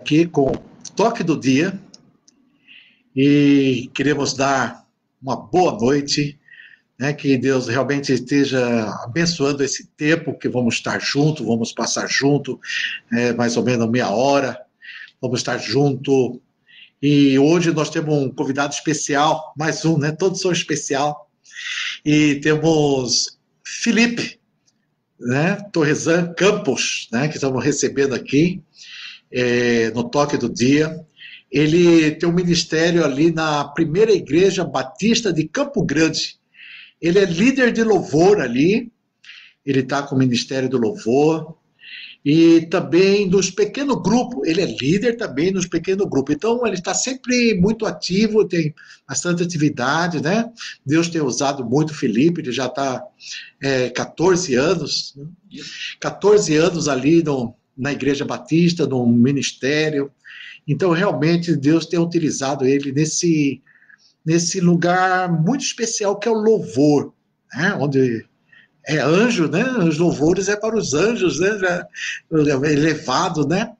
Aqui com o toque do dia e queremos dar uma boa noite, né? Que Deus realmente esteja abençoando esse tempo que vamos estar juntos, vamos passar junto, mais ou menos meia hora, vamos estar junto. E hoje nós temos um convidado especial, mais um, né? Todos são especial. E temos Felipe, né? Torresan Campos, né? Que estamos recebendo aqui no toque do dia. Ele tem um ministério ali na primeira igreja batista de Campo Grande. Ele é líder de louvor ali, ele está com o ministério do louvor, e também nos pequenos grupos, ele é líder também nos pequenos grupos. Então, ele está sempre muito ativo, tem bastante atividade, né? Deus tem usado muito o Felipe, ele já está 14 anos, 14 anos ali na Igreja Batista, no ministério. Então, realmente, Deus tem utilizado ele nesse lugar muito especial que é o louvor, né? Onde é anjo, né? Os louvores é para os anjos, né? Elevado, né?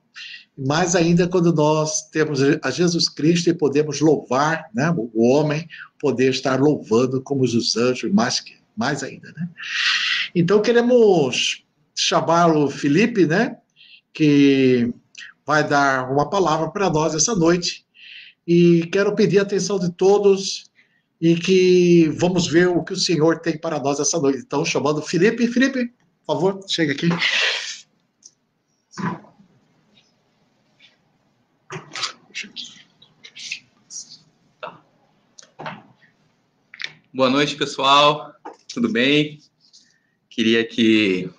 Mais ainda quando nós temos a Jesus Cristo e podemos louvar, né? O homem poder estar louvando como os anjos, mais ainda, né? Então queremos chamar o Felipe, né? Que vai dar uma palavra para nós essa noite. E quero pedir a atenção de todos e que vamos ver o que o Senhor tem para nós essa noite. Então, chamando Felipe. Felipe, por favor, chega aqui. Boa noite, pessoal. Tudo bem? Queria aqui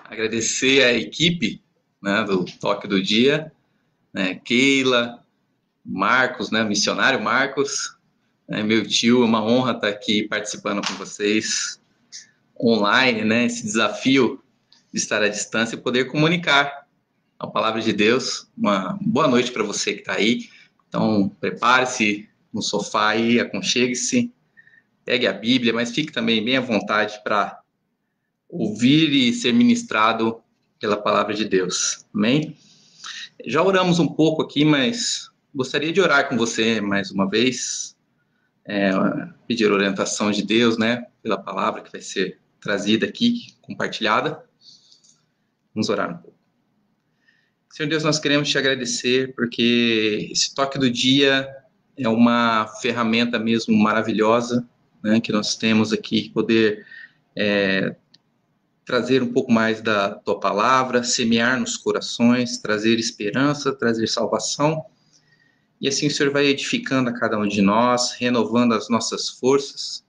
agradecer a equipe, né, do Toque do Dia, né, Keila, Marcos, né, missionário Marcos, né, meu tio, é uma honra estar aqui participando com vocês online, né, esse desafio de estar à distância e poder comunicar a palavra de Deus. Uma boa noite para você que está aí. Então, prepare-se no sofá aí, aconchegue-se, pegue a Bíblia, mas fique também bem à vontade para ouvir e ser ministrado pela palavra de Deus. Amém? Já oramos um pouco aqui, mas gostaria de orar com você mais uma vez, pedir orientação de Deus, né, pela palavra que vai ser trazida aqui, compartilhada. Vamos orar um pouco. Senhor Deus, nós queremos te agradecer porque esse toque do dia é uma ferramenta mesmo maravilhosa, né, que nós temos aqui, poder trazer um pouco mais da tua palavra, semear nos corações, trazer esperança, trazer salvação. E assim o Senhor vai edificando a cada um de nós, renovando as nossas forças.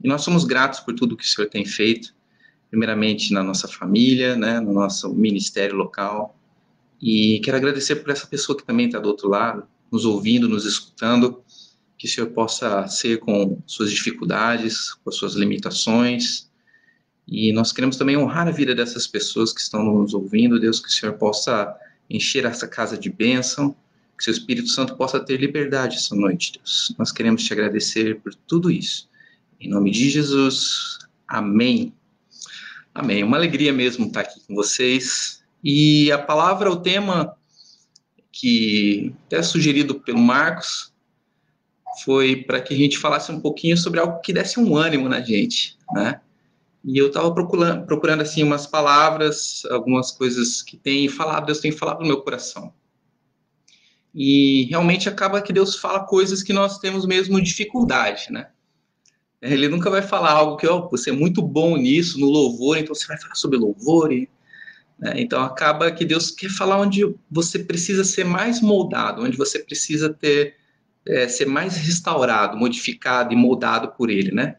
E nós somos gratos por tudo que o Senhor tem feito, primeiramente na nossa família, né, no nosso ministério local. E quero agradecer por essa pessoa que também está do outro lado, nos ouvindo, nos escutando, que o Senhor possa ser com suas dificuldades, com as suas limitações. E nós queremos também honrar a vida dessas pessoas que estão nos ouvindo, Deus, que o Senhor possa encher essa casa de bênção, que seu Espírito Santo possa ter liberdade essa noite, Deus. Nós queremos te agradecer por tudo isso. Em nome de Jesus, amém. Amém. Uma alegria mesmo estar aqui com vocês. E a palavra, o tema que é sugerido pelo Marcos, foi para que a gente falasse um pouquinho sobre algo que desse um ânimo na gente, né? E eu estava procurando assim umas palavras, algumas coisas que Deus tem falado no meu coração. E realmente acaba que Deus fala coisas que nós temos mesmo dificuldade, né? Ele nunca vai falar algo que, você é muito bom nisso, no louvor, então você vai falar sobre louvor. Né? Então acaba que Deus quer falar onde você precisa ser mais moldado, onde você precisa ser mais restaurado, modificado e moldado por Ele, né?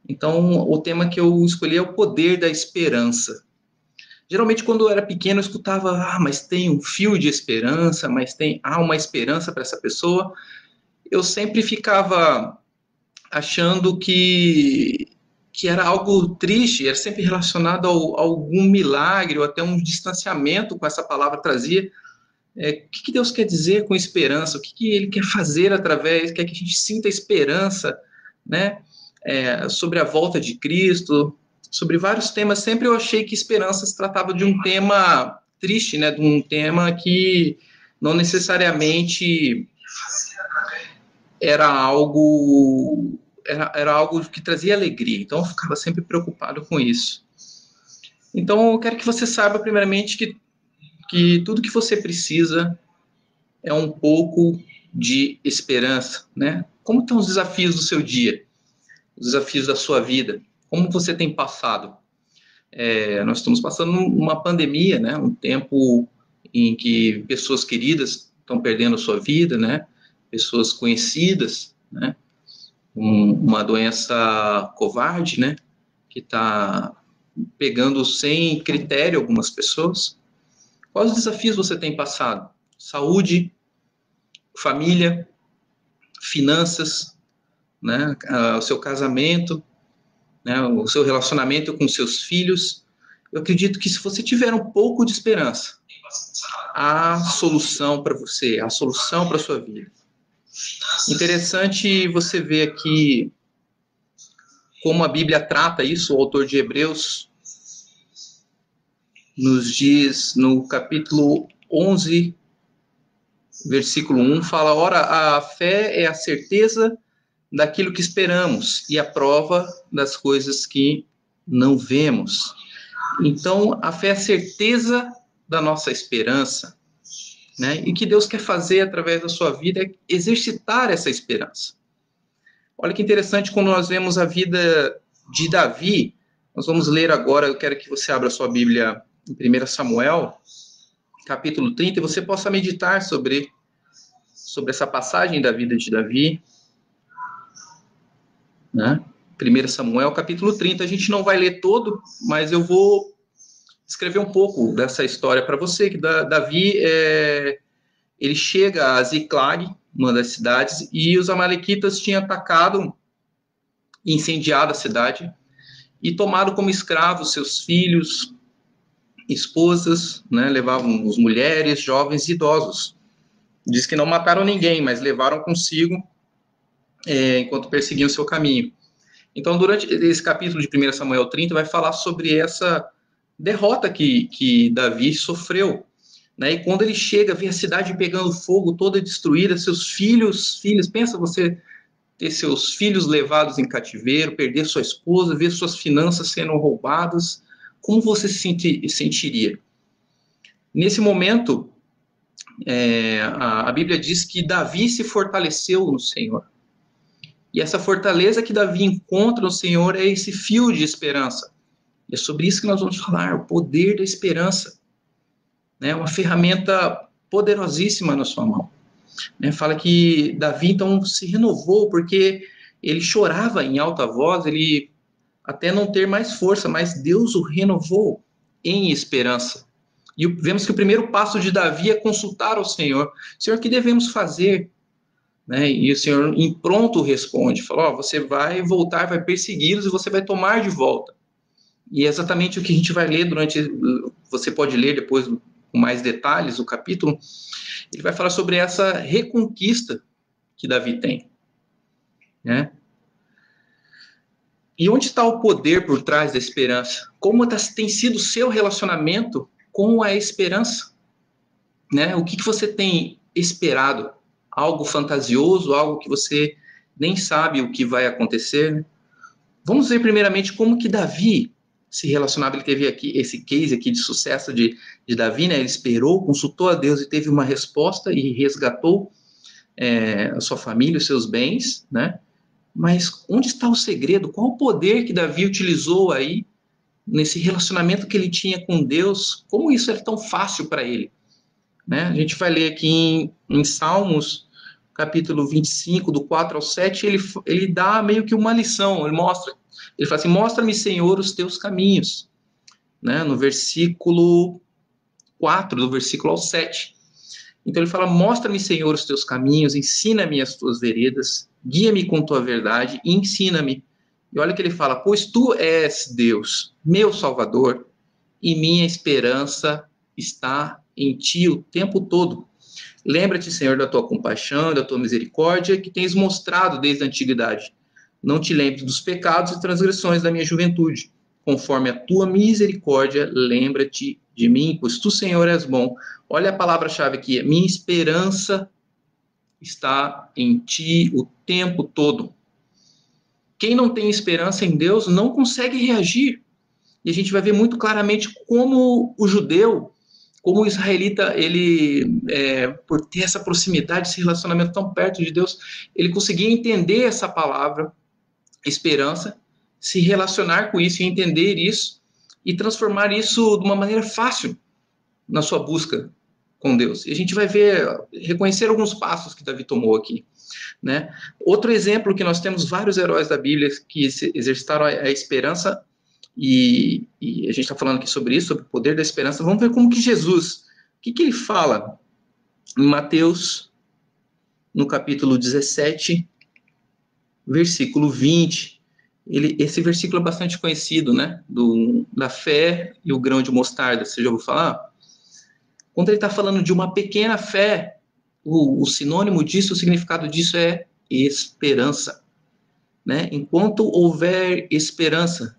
Então, o tema que eu escolhi é o poder da esperança. Geralmente, quando eu era pequeno, eu escutava, mas tem um fio de esperança, há uma esperança para essa pessoa. Eu sempre ficava achando que era algo triste, era sempre relacionado a algum milagre ou até um distanciamento com essa palavra trazia. O que Deus quer dizer com esperança? O que Ele quer fazer quer que a gente sinta esperança, né? Sobre a volta de Cristo, sobre vários temas. Sempre eu achei que esperança se tratava de um tema triste, né? De um tema que não necessariamente era algo que trazia alegria. Então eu ficava sempre preocupado com isso. Então eu quero que você saiba primeiramente que tudo que você precisa é um pouco de esperança, né? Como estão os desafios do seu dia? Os desafios da sua vida? Como você tem passado? Nós estamos passando uma pandemia, né? Um tempo em que pessoas queridas estão perdendo a sua vida, né? Pessoas conhecidas, né? Uma doença covarde, né? Que está pegando sem critério algumas pessoas. Quais desafios você tem passado? Saúde, família, finanças, né? O seu casamento, né? O seu relacionamento com seus filhos. Eu acredito que se você tiver um pouco de esperança, há solução para você, há solução para a sua vida. Interessante você ver aqui como a Bíblia trata isso. O autor de Hebreus nos diz no capítulo 11, versículo 1, fala: ora, a fé é a certeza daquilo que esperamos e a prova das coisas que não vemos. Então, a fé é a certeza da nossa esperança, né? E o que Deus quer fazer através da sua vida é exercitar essa esperança. Olha que interessante, quando nós vemos a vida de Davi, nós vamos ler agora, eu quero que você abra sua Bíblia em 1 Samuel, capítulo 30, e você possa meditar sobre essa passagem da vida de Davi, né? 1 Samuel, capítulo 30, a gente não vai ler todo, mas eu vou escrever um pouco dessa história para você, que Davi, ele chega a Ziclag, uma das cidades, e os amalequitas tinham atacado e incendiado a cidade, e tomaram como escravos seus filhos, esposas, né? Levavam as mulheres, jovens e idosos. Diz que não mataram ninguém, mas levaram consigo enquanto perseguiam o seu caminho. Então, durante esse capítulo de 1 Samuel 30, vai falar sobre essa derrota que Davi sofreu, né? E quando ele chega, vê a cidade pegando fogo, toda destruída, seus filhos, pensa você ter seus filhos levados em cativeiro, perder sua esposa, ver suas finanças sendo roubadas, como você se sentiria? Nesse momento, a Bíblia diz que Davi se fortaleceu no Senhor. E essa fortaleza que Davi encontra no Senhor é esse fio de esperança. E é sobre isso que nós vamos falar, o poder da esperança. Né? Uma ferramenta poderosíssima na sua mão. Né? Fala que Davi, então, se renovou porque ele chorava em alta voz, ele até não ter mais força, mas Deus o renovou em esperança. E vemos que o primeiro passo de Davi é consultar ao Senhor. Senhor, o que devemos fazer? Né? E o Senhor em pronto responde, fala, você vai voltar, vai persegui-los e você vai tomar de volta. E é exatamente o que a gente vai ler você pode ler depois com mais detalhes o capítulo. Ele vai falar sobre essa reconquista que Davi tem, né? E onde está o poder por trás da esperança? Como tem sido o seu relacionamento com a esperança? Né? O que você tem esperado? Algo fantasioso, algo que você nem sabe o que vai acontecer? Vamos ver primeiramente como que Davi se relacionava. Ele teve aqui esse case aqui de sucesso de Davi, né? Ele esperou, consultou a Deus e teve uma resposta e resgatou a sua família, os seus bens, né? Mas onde está o segredo? Qual o poder que Davi utilizou aí nesse relacionamento que ele tinha com Deus? Como isso era tão fácil para ele? Né? A gente vai ler aqui em Salmos, capítulo 25, do 4 ao 7, ele dá meio que uma lição, ele fala assim, mostra-me, Senhor, os teus caminhos, né? No versículo 4, do versículo ao 7. Então ele fala, mostra-me, Senhor, os teus caminhos, ensina-me as tuas veredas, guia-me com tua verdade e ensina-me. E olha que ele fala, pois tu és Deus, meu Salvador, e minha esperança está em ti o tempo todo. Lembra-te, Senhor, da tua compaixão, da tua misericórdia, que tens mostrado desde a antiguidade. Não te lembres dos pecados e transgressões da minha juventude. conforme a tua misericórdia, lembra-te de mim, pois tu, Senhor, és bom. Olha a palavra-chave aqui, minha esperança está em ti o tempo todo. Quem não tem esperança em Deus não consegue reagir. E a gente vai ver muito claramente como o judeu, como o israelita, ele, por ter essa proximidade, esse relacionamento tão perto de Deus, ele conseguia entender essa palavra, esperança, se relacionar com isso, entender isso e transformar isso de uma maneira fácil na sua busca com Deus. E a gente vai reconhecer alguns passos que Davi tomou aqui, né? Outro exemplo que nós temos vários heróis da Bíblia que exercitaram a esperança, e a gente está falando aqui sobre isso, sobre o poder da esperança. Vamos ver como que Jesus, o que ele fala em Mateus, no capítulo 17, versículo 20. Esse versículo é bastante conhecido, né? Da fé e o grão de mostarda. Você já ouviu falar? Quando ele está falando de uma pequena fé, o sinônimo disso, o significado disso é esperança, né? Enquanto houver esperança.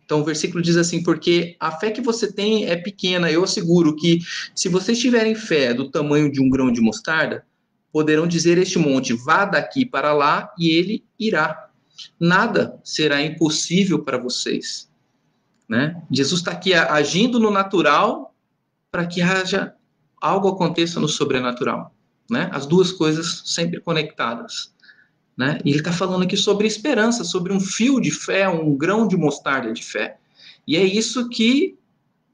Então o versículo diz assim, porque a fé que você tem é pequena, eu asseguro que se vocês tiverem fé do tamanho de um grão de mostarda, poderão dizer este monte, vá daqui para lá e ele irá. Nada será impossível para vocês, né? Jesus está aqui agindo no natural para que algo aconteça no sobrenatural, né? As duas coisas sempre conectadas, né? E ele está falando aqui sobre esperança, sobre um fio de fé, um grão de mostarda de fé. E é isso que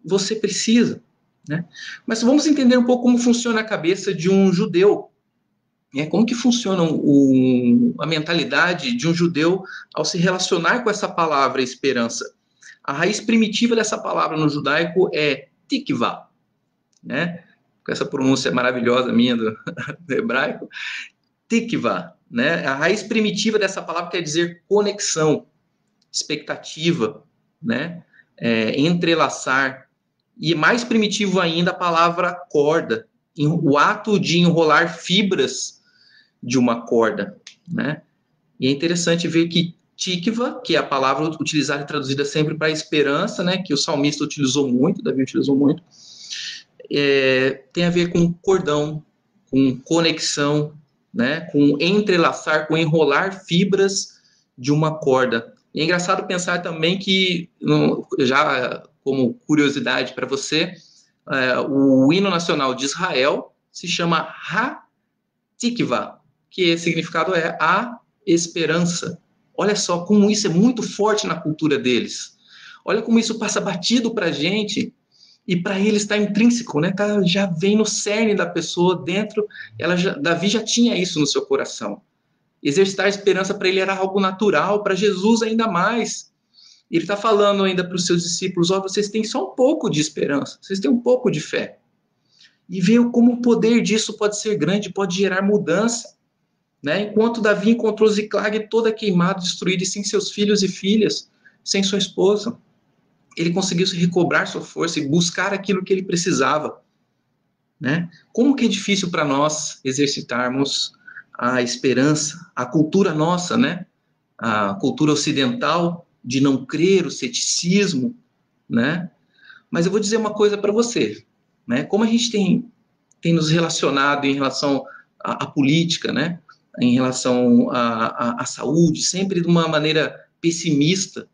você precisa, né? Mas vamos entender um pouco como funciona a cabeça de um judeu. Como que funciona a mentalidade de um judeu ao se relacionar com essa palavra esperança. A raiz primitiva dessa palavra no judaico é tikvah, né? Com essa pronúncia maravilhosa minha do hebraico, tikvah, né? A raiz primitiva dessa palavra quer dizer conexão, expectativa, né? Entrelaçar. E mais primitivo ainda a palavra corda, o ato de enrolar fibras de uma corda, né? E é interessante ver que tikva, que é a palavra utilizada e traduzida sempre para esperança, né? Que o salmista utilizou muito, Davi utilizou muito, tem a ver com cordão, com conexão, né? Com entrelaçar, com enrolar fibras de uma corda. E é engraçado pensar também que, já como curiosidade para você, o hino nacional de Israel se chama Ha-Tikvah, que o significado é a esperança. Olha só como isso é muito forte na cultura deles. Olha como isso passa batido para a gente e para eles está intrínseco, né? Já vem no cerne da pessoa dentro. Davi já tinha isso no seu coração. Exercitar a esperança para ele era algo natural, para Jesus ainda mais. Ele está falando ainda para os seus discípulos, vocês têm só um pouco de esperança, vocês têm um pouco de fé. E ver como o poder disso pode ser grande, pode gerar mudança. Né? Enquanto Davi encontrou Ziclag toda queimada, destruída, e sem seus filhos e filhas, sem sua esposa, ele conseguiu se recobrar sua força e buscar aquilo que ele precisava. Né? Como que é difícil para nós exercitarmos a esperança, a cultura nossa, né? A cultura ocidental de não crer, o ceticismo, né? Mas eu vou dizer uma coisa para você, né? Como a gente tem nos relacionado em relação à política, né? Em relação à saúde, sempre de uma maneira pessimista.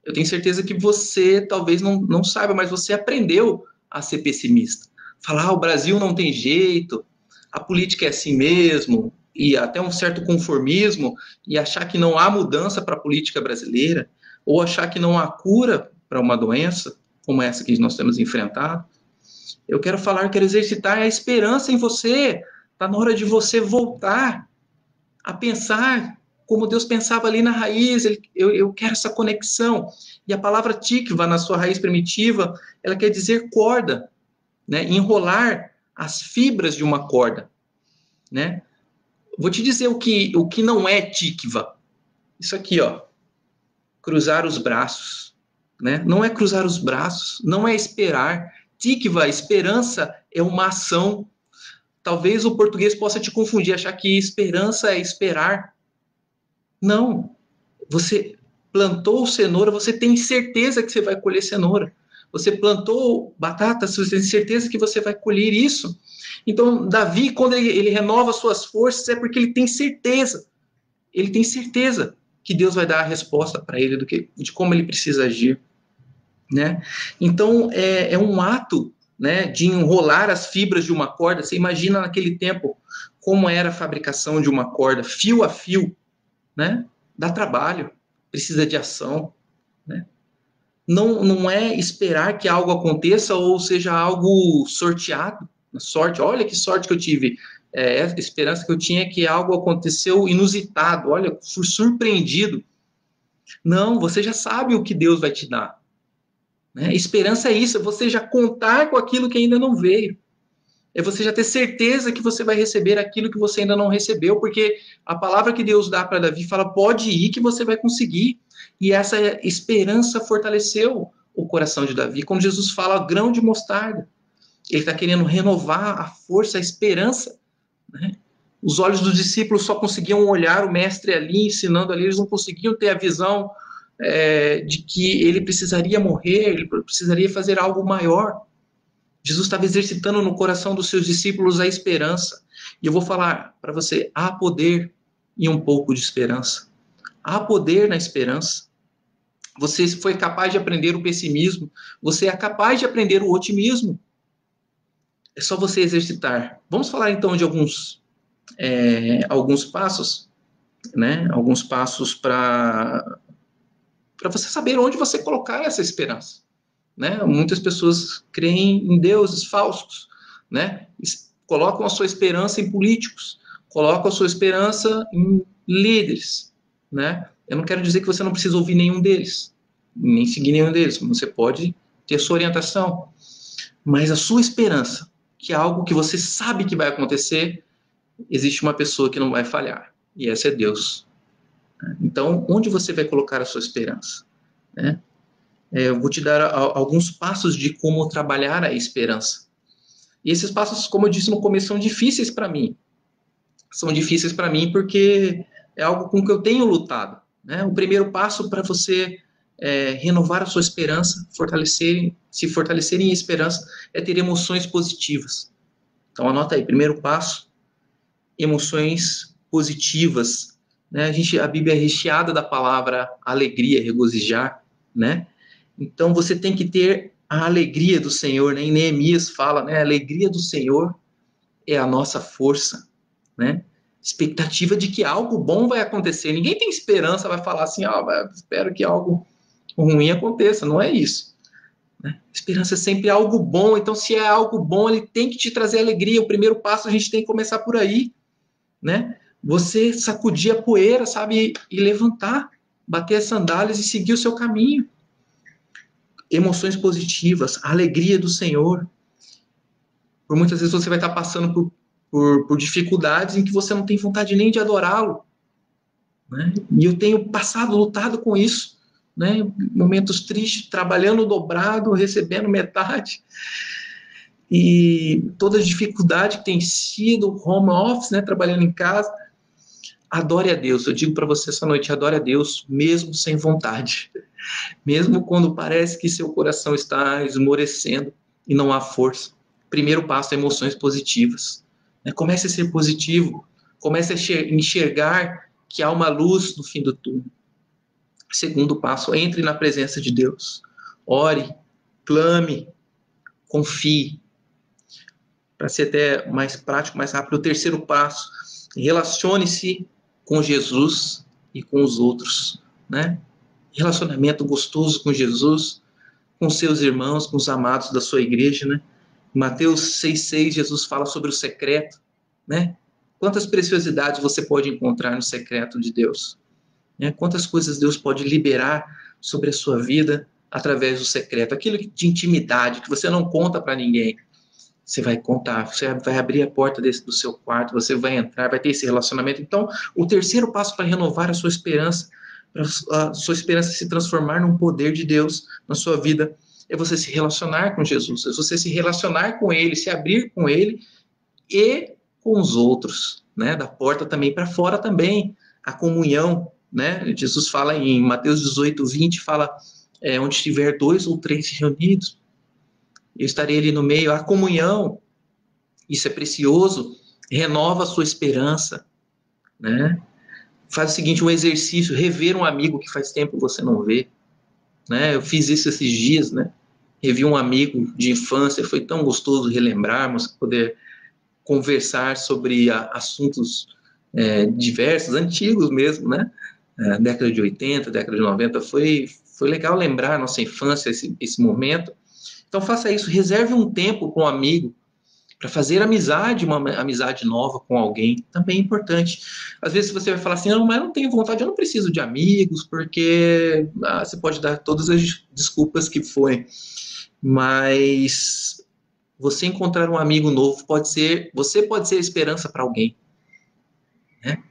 Eu tenho certeza que você talvez não saiba, mas você aprendeu a ser pessimista. Falar, o Brasil não tem jeito, a política é assim mesmo, e até um certo conformismo, e achar que não há mudança para a política brasileira, ou achar que não há cura para uma doença, como essa que nós temos enfrentado. Eu quero exercitar a esperança em você. Está na hora de você voltar a pensar como Deus pensava ali na raiz. Eu quero essa conexão. E a palavra tikva, na sua raiz primitiva, ela quer dizer corda, né? Enrolar as fibras de uma corda, né? Vou te dizer o que não é tikva. Isso aqui, cruzar os braços, né? Não é cruzar os braços, não é esperar. Tikva, esperança, é uma ação. Talvez o português possa te confundir, achar que esperança é esperar. Não. Você plantou cenoura, você tem certeza que você vai colher cenoura. Você plantou batata, você tem certeza que você vai colher isso. Então, Davi, quando ele renova suas forças, é porque ele tem certeza. Ele tem certeza que Deus vai dar a resposta para ele de como ele precisa agir, né? Então, é um ato, né, de enrolar as fibras de uma corda. Você imagina naquele tempo como era a fabricação de uma corda, fio a fio, né? Dá trabalho, precisa de ação, né? Não é esperar que algo aconteça ou seja algo sorteado, sorte. Olha que sorte que eu tive. A esperança que eu tinha é que algo aconteceu inusitado. Olha, fui surpreendido. Não, você já sabe o que Deus vai te dar, né? Esperança é isso, é você já contar com aquilo que ainda não veio. É você já ter certeza que você vai receber aquilo que você ainda não recebeu, porque a palavra que Deus dá para Davi fala, pode ir que você vai conseguir. E essa esperança fortaleceu o coração de Davi. Quando Jesus fala grão de mostarda, ele está querendo renovar a força, a esperança, né? Os olhos dos discípulos só conseguiam olhar o mestre ali, ensinando ali, eles não conseguiam ter a visão de que ele precisaria morrer, ele precisaria fazer algo maior. Jesus estava exercitando no coração dos seus discípulos a esperança. E eu vou falar para você, há poder e um pouco de esperança. Há poder na esperança. Você foi capaz de aprender o pessimismo, você é capaz de aprender o otimismo. É só você exercitar. Vamos falar então de alguns passos, né? Alguns passos para você saber onde você colocar essa esperança, né? Muitas pessoas creem em deuses falsos, né? Colocam a sua esperança em políticos, colocam a sua esperança em líderes, né? Eu não quero dizer que você não precisa ouvir nenhum deles, nem seguir nenhum deles. Você pode ter sua orientação, mas a sua esperança, que é algo que você sabe que vai acontecer, existe uma pessoa que não vai falhar, e essa é Deus. Então, onde você vai colocar a sua esperança, né? Eu vou te dar alguns passos de como trabalhar a esperança. E esses passos, como eu disse no começo, são difíceis para mim. São difíceis para mim porque é algo com que eu tenho lutado, né? O primeiro passo para você renovar a sua esperança, se fortalecer em esperança, é ter emoções positivas. Então, anota aí, primeiro passo, emoções positivas, né? A Bíblia é recheada da palavra alegria, regozijar, né? Então, você tem que ter a alegria do Senhor, né? Em Neemias fala, né? A alegria do Senhor é a nossa força, né? Expectativa de que algo bom vai acontecer. Ninguém tem esperança, vai falar assim, espero que algo ruim aconteça. Não é isso, né? Esperança é sempre algo bom. Então, se é algo bom, ele tem que te trazer alegria. O primeiro passo a gente tem que começar por aí, né? Você sacudir a poeira, sabe? E levantar, bater as sandálias e seguir o seu caminho. Emoções positivas, a alegria do Senhor. Por muitas vezes você vai estar passando por dificuldades em que você não tem vontade nem de adorá-lo, né? E eu tenho lutado com isso, né? Momentos tristes, trabalhando dobrado, recebendo metade, e toda a dificuldade que tem sido home office, né? Trabalhando em casa. Adore a Deus. Eu digo para você essa noite, adore a Deus mesmo sem vontade. Mesmo quando parece que seu coração está esmorecendo e não há força. Primeiro passo é emoções positivas. Comece a ser positivo. Comece a enxergar que há uma luz no fim do túnel. Segundo passo, entre na presença de Deus. Ore, clame, confie. Para ser até mais prático, mais rápido, o terceiro passo, relacione-se com Jesus e com os outros, né? Relacionamento gostoso com Jesus, com seus irmãos, com os amados da sua igreja, né? Em Mateus 6,6, Jesus fala sobre o secreto, né? Quantas preciosidades você pode encontrar no secreto de Deus, né? Quantas coisas Deus pode liberar sobre a sua vida através do secreto, aquilo de intimidade que você não conta para ninguém. Você vai contar, você vai abrir a porta do seu quarto, você vai entrar, vai ter esse relacionamento. Então, o terceiro passo para renovar a sua esperança, para a sua esperança se transformar num poder de Deus na sua vida, é você se relacionar com Jesus, é você se relacionar com Ele, se abrir com Ele e com os outros, né? Da porta também para fora também, a comunhão, né? Jesus fala em Mateus 18:20, fala, onde tiver 2 ou 3 reunidos, eu estarei ali no meio. A comunhão, isso é precioso, renova a sua esperança, né? Faz o seguinte, um exercício, rever um amigo que faz tempo você não vê, né? Eu fiz isso esses dias, né? Revi um amigo de infância, foi tão gostoso relembrarmos, poder conversar sobre assuntos diversos, antigos mesmo, né? Década de 80, década de 90, foi legal lembrar a nossa infância, esse momento. Então faça isso, reserve um tempo com um amigo, para fazer amizade, uma amizade nova com alguém, também é importante. Às vezes você vai falar assim, não, mas eu não tenho vontade, eu não preciso de amigos, porque você pode dar todas as desculpas que forem, mas você encontrar um amigo novo você pode ser a esperança para alguém, né?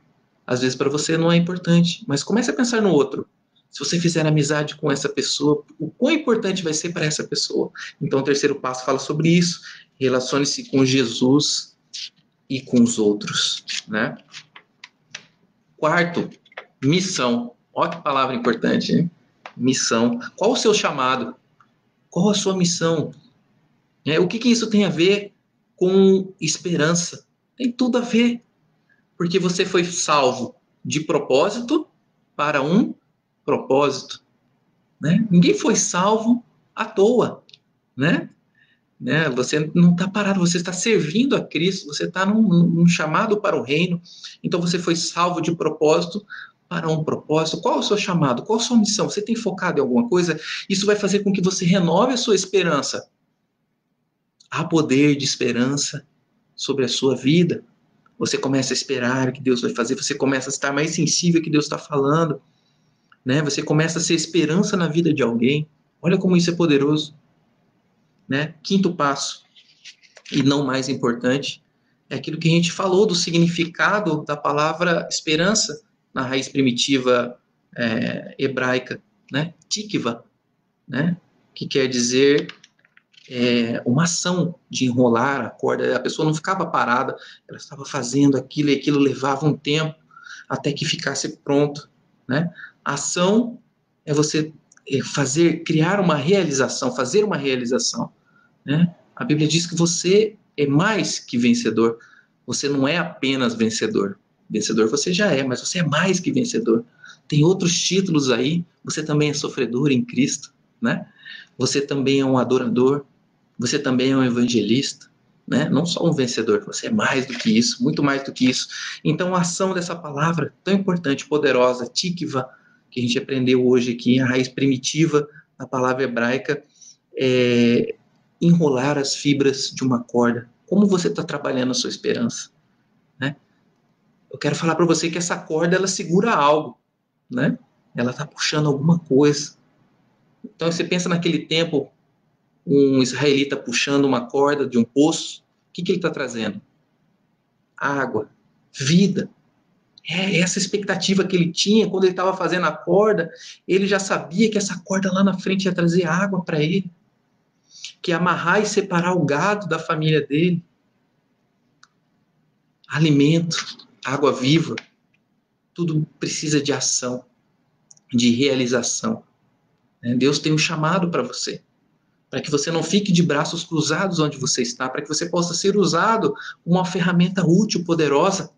Às vezes para você não é importante, mas comece a pensar no outro. Se você fizer amizade com essa pessoa, o quão importante vai ser para essa pessoa? Então o terceiro passo fala sobre isso. Relacione-se com Jesus e com os outros, né? Quarto, missão. Olha que palavra importante, hein? Missão. Qual o seu chamado? Qual a sua missão? O que isso tem a ver com esperança? Tem tudo a ver, porque você foi salvo de propósito para um propósito, né? Ninguém foi salvo à toa, né? Você não está parado, você está servindo a Cristo, você está num chamado para o reino, então você foi salvo de propósito para um propósito. Qual é o seu chamado? Qual a sua missão? Você tem focado em alguma coisa? Isso vai fazer com que você renove a sua esperança. Há poder de esperança sobre a sua vida. Você começa a esperar o que Deus vai fazer, você começa a estar mais sensível ao que Deus está falando, né? Você começa a ser esperança na vida de alguém. Olha como isso é poderoso, né? Quinto passo, e não mais importante, é aquilo que a gente falou do significado da palavra esperança na raiz primitiva hebraica, né? Tikva, né? Que quer dizer uma ação de enrolar a corda. A pessoa não ficava parada, ela estava fazendo aquilo e aquilo levava um tempo até que ficasse pronto, né? A ação é você criar uma realização, fazer uma realização, né? A Bíblia diz que você é mais que vencedor. Você não é apenas vencedor. Vencedor você já é, mas você é mais que vencedor. Tem outros títulos aí. Você também é sofredor em Cristo, né? Você também é um adorador. Você também é um evangelista, né? Não só um vencedor, você é mais do que isso, muito mais do que isso. Então a ação dessa palavra tão importante, poderosa, tikva, que a gente aprendeu hoje aqui, a raiz primitiva da palavra hebraica, é enrolar as fibras de uma corda. Como você está trabalhando a sua esperança, né? Eu quero falar para você que essa corda, ela segura algo, né? Ela está puxando alguma coisa. Então você pensa naquele tempo, um israelita puxando uma corda de um poço, o que ele está trazendo? Água, vida. É essa expectativa que ele tinha quando ele estava fazendo a corda, ele já sabia que essa corda lá na frente ia trazer água para ele, que ia amarrar e separar o gado da família dele. Alimento, água viva, tudo precisa de ação, de realização. Deus tem um chamado para você, para que você não fique de braços cruzados onde você está, para que você possa ser usado como uma ferramenta útil, poderosa,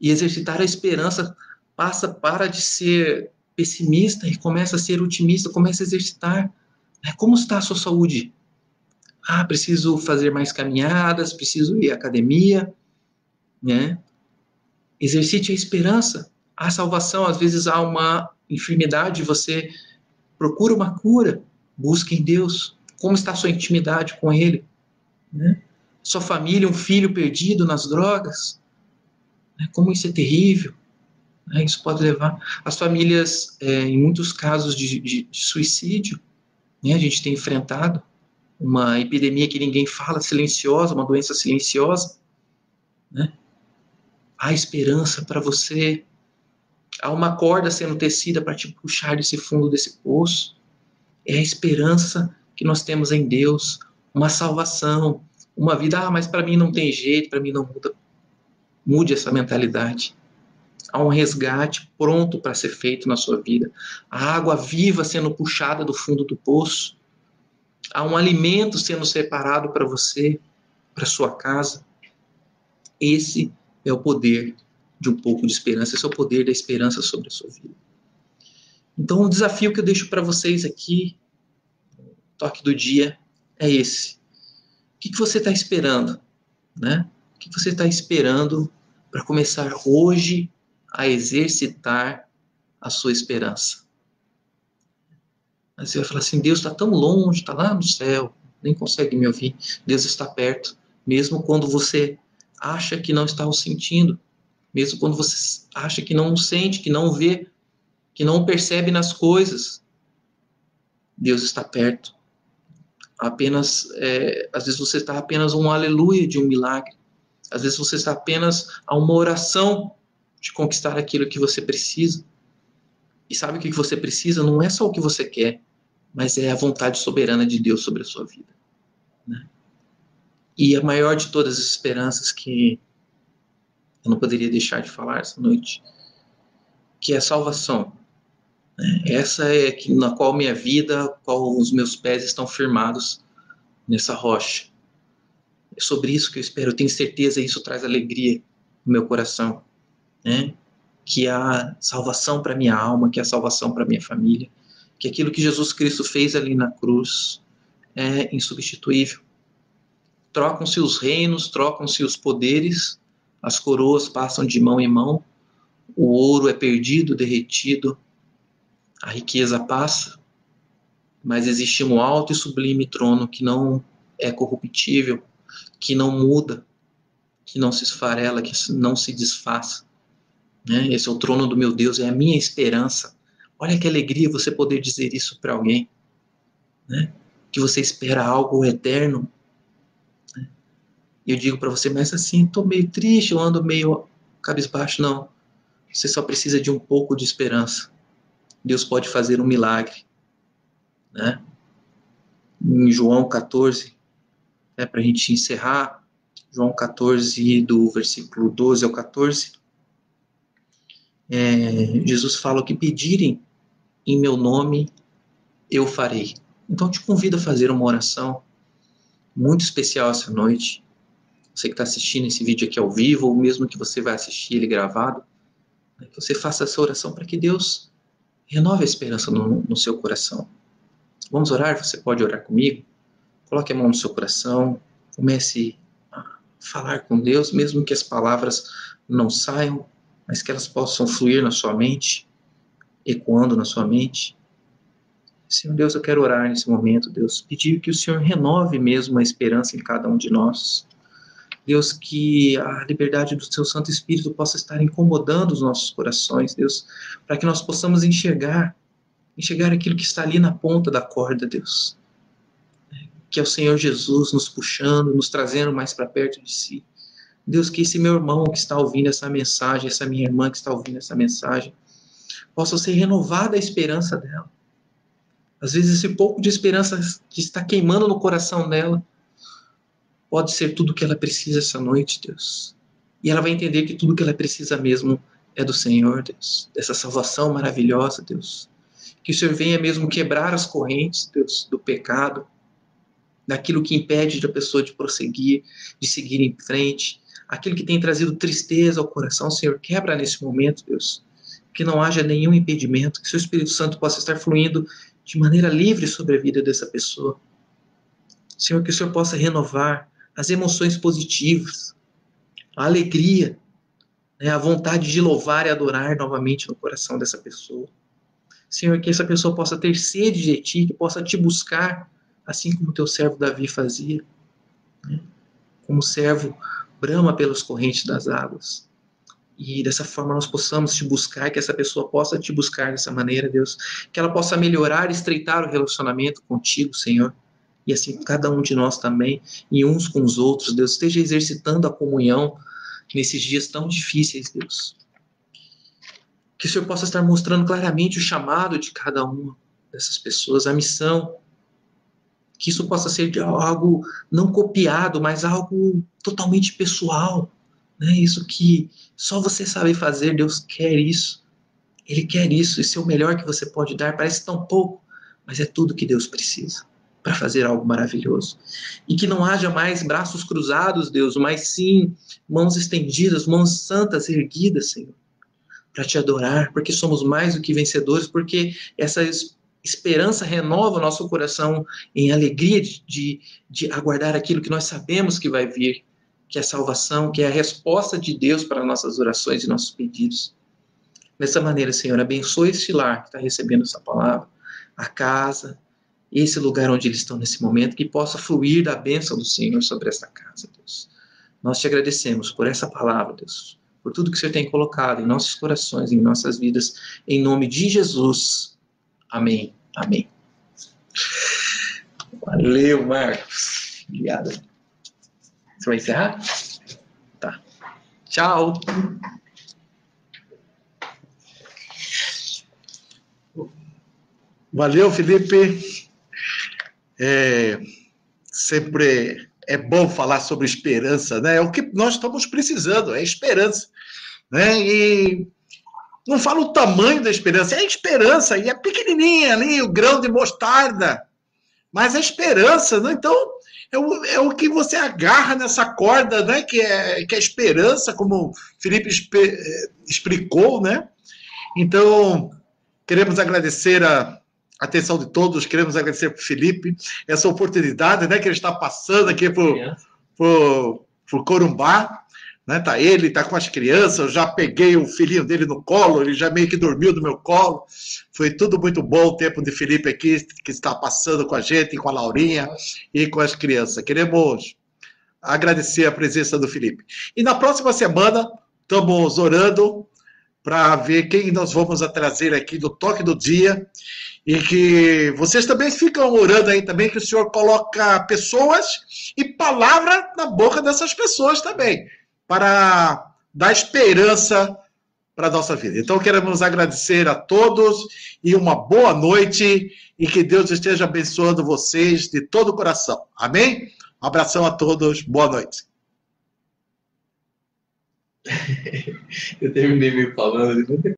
e exercitar a esperança. Para de ser pessimista e começa a ser otimista, começa a exercitar. Como está a sua saúde? Preciso fazer mais caminhadas, preciso ir à academia, né? Exercite a esperança. Há salvação, às vezes há uma enfermidade, você procura uma cura, busque em Deus. Como está a sua intimidade com Ele? Né? Sua família, um filho perdido nas drogas. Como isso é terrível. Isso pode levar as famílias, em muitos casos de suicídio. A gente tem enfrentado uma epidemia que ninguém fala, silenciosa, uma doença silenciosa. Né? Há esperança para você. Há uma corda sendo tecida para te puxar desse fundo desse poço. É a esperança que nós temos em Deus, uma salvação, uma vida. Mas para mim não tem jeito, para mim não muda. Mude essa mentalidade. Há um resgate pronto para ser feito na sua vida. Há água viva sendo puxada do fundo do poço. Há um alimento sendo separado para você, para sua casa. Esse é o poder de um pouco de esperança. Esse é o poder da esperança sobre a sua vida. Então, o desafio que eu deixo para vocês aqui, toque do dia, é esse. O que você está esperando? Né? O que você está esperando para começar hoje a exercitar a sua esperança? Aí você vai falar assim, Deus está tão longe, está lá no céu, nem consegue me ouvir. Deus está perto, mesmo quando você acha que não está o sentindo, mesmo quando você acha que não o sente, que não vê, que não percebe nas coisas. Deus está perto. Apenas, às vezes você está apenas um aleluia de um milagre. Às vezes você está apenas a uma oração de conquistar aquilo que você precisa. E sabe o que você precisa? Não é só o que você quer, mas é a vontade soberana de Deus sobre a sua vida. Né? E a maior de todas as esperanças que eu não poderia deixar de falar essa noite, que é a salvação. Né? Essa é na qual minha vida, qual os meus pés estão firmados nessa rocha. É sobre isso que eu espero, eu tenho certeza, isso traz alegria no meu coração. Né? Que há salvação para minha alma, que há salvação para minha família, que aquilo que Jesus Cristo fez ali na cruz é insubstituível. Trocam-se os reinos, trocam-se os poderes, as coroas passam de mão em mão, o ouro é perdido, derretido, a riqueza passa, mas existe um alto e sublime trono que não é corruptível, que não muda, que não se esfarela, que não se desfaz. Né? Esse é o trono do meu Deus, é a minha esperança. Olha que alegria você poder dizer isso para alguém. Né? Que você espera algo eterno. Né? E eu digo para você, mas assim, estou meio triste, eu ando meio cabisbaixo. Não, você só precisa de um pouco de esperança. Deus pode fazer um milagre. Né? Em João 14, para a gente encerrar, João 14, do versículo 12 ao 14, Jesus fala: o que pedirem em meu nome, eu farei. Então eu te convido a fazer uma oração muito especial essa noite. Você que está assistindo esse vídeo aqui ao vivo, ou mesmo que você vai assistir ele gravado, que você faça essa oração para que Deus renove a esperança no seu coração. Vamos orar? Você pode orar comigo? Coloque a mão no seu coração, comece a falar com Deus, mesmo que as palavras não saiam, mas que elas possam fluir na sua mente, ecoando na sua mente. Senhor Deus, eu quero orar nesse momento, Deus, pedir que o Senhor renove mesmo a esperança em cada um de nós. Deus, que a liberdade do Seu Santo Espírito possa estar incomodando os nossos corações, Deus, para que nós possamos enxergar aquilo que está ali na ponta da corda, Deus. Que é o Senhor Jesus nos puxando, nos trazendo mais para perto de si. Deus, que esse meu irmão que está ouvindo essa mensagem, essa minha irmã que está ouvindo essa mensagem, possa ser renovada a esperança dela. Às vezes esse pouco de esperança que está queimando no coração dela pode ser tudo o que ela precisa essa noite, Deus. E ela vai entender que tudo o que ela precisa mesmo é do Senhor, Deus. Dessa salvação maravilhosa, Deus. Que o Senhor venha mesmo quebrar as correntes, Deus, do pecado, daquilo que impede da pessoa de prosseguir, de seguir em frente, aquilo que tem trazido tristeza ao coração, Senhor, quebra nesse momento, Deus. Que não haja nenhum impedimento, que o Seu Espírito Santo possa estar fluindo de maneira livre sobre a vida dessa pessoa. Senhor, que o Senhor possa renovar as emoções positivas, a alegria, né, a vontade de louvar e adorar novamente no coração dessa pessoa. Senhor, que essa pessoa possa ter sede de Ti, que possa Te buscar, assim como Teu servo Davi fazia, né? Como o servo brama pelas correntes das águas. E dessa forma nós possamos Te buscar, que essa pessoa possa Te buscar dessa maneira, Deus. Que ela possa melhorar e estreitar o relacionamento contigo, Senhor. E assim cada um de nós também, e uns com os outros, Deus, esteja exercitando a comunhão nesses dias tão difíceis, Deus. Que o Senhor possa estar mostrando claramente o chamado de cada uma dessas pessoas, a missão. Que isso possa ser de algo não copiado, mas algo totalmente pessoal, né? Isso que só você sabe fazer, Deus quer isso. Ele quer isso, isso é o melhor que você pode dar. Parece tão pouco, mas é tudo que Deus precisa para fazer algo maravilhoso. E que não haja mais braços cruzados, Deus, mas sim mãos estendidas, mãos santas erguidas, Senhor, para te adorar, porque somos mais do que vencedores, porque essa esperança renova o nosso coração em alegria de aguardar aquilo que nós sabemos que vai vir, que é a salvação, que é a resposta de Deus para nossas orações e nossos pedidos. Dessa maneira, Senhor, abençoe este lar que está recebendo essa palavra, a casa, esse lugar onde eles estão nesse momento, que possa fluir da bênção do Senhor sobre esta casa, Deus. Nós te agradecemos por essa palavra, Deus, por tudo que o Senhor tem colocado em nossos corações, em nossas vidas, em nome de Jesus. Amém. Amém. Valeu, Marcos. Obrigado. Você vai encerrar? Tá. Tchau. Valeu, Felipe. Sempre é bom falar sobre esperança, né? É o que nós estamos precisando, é esperança, né? E não falo o tamanho da esperança, é a esperança, e é pequenininha ali, o grão de mostarda, mas é esperança, né? Então, é o que você agarra nessa corda, né? Que é a esperança, como o Felipe explicou, né? Então, queremos agradecer a atenção de todos, queremos agradecer para o Felipe essa oportunidade, né, que ele está passando aqui por Corumbá, né, tá ele, tá com as crianças, eu já peguei o filhinho dele no colo, ele já meio que dormiu no meu colo, foi tudo muito bom o tempo de Felipe aqui, que está passando com a gente, com a Laurinha e com as crianças. Queremos agradecer a presença do Felipe. E na próxima semana, estamos orando para ver quem nós vamos trazer aqui do Toque do Dia, e que vocês também ficam orando aí também, que o Senhor coloca pessoas e palavra na boca dessas pessoas também, para dar esperança para a nossa vida. Então, queremos agradecer a todos e uma boa noite, e que Deus esteja abençoando vocês de todo o coração. Amém? Um abração a todos, boa noite. Eu terminei me falando.